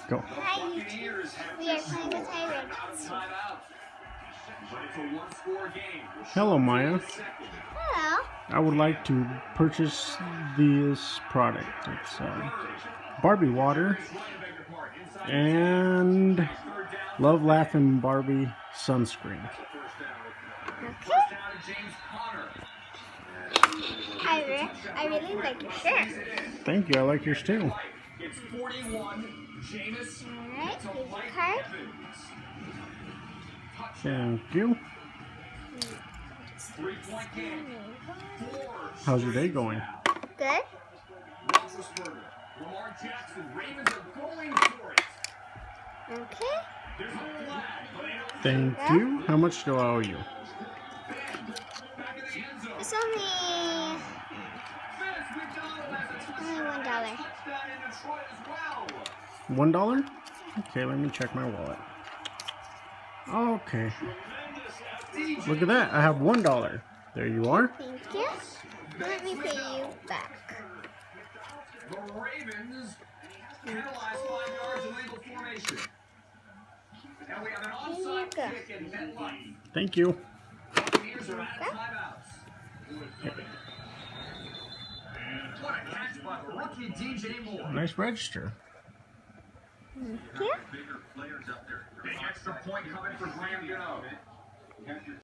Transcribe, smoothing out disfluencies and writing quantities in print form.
Go. Hi, YouTube. We are playing with Pirates. Hello, Maya. Hello. I would like to purchase this product. It's Barbie water and Love Laughing Barbie sunscreen. Okay. I really like your shirt. Thank you. I like yours too. Alright, here's your card. Thank you. How's your day going? Good. Okay. Thank you. How much do I owe you? It's only $1. $1? Okay, let me check my wallet. Okay. Look at that. I have $1. There you are. Thank you. Let me pay you back. The Ravens penalized 5 yards illegal formation. And we have an onside kick in MetLife. Thank you. Buccaneers are out of timeouts. What a catch by the rookie DJ Moore. Nice register. Thank you. Bigger players up there. Big extra point coming for Graham Gano.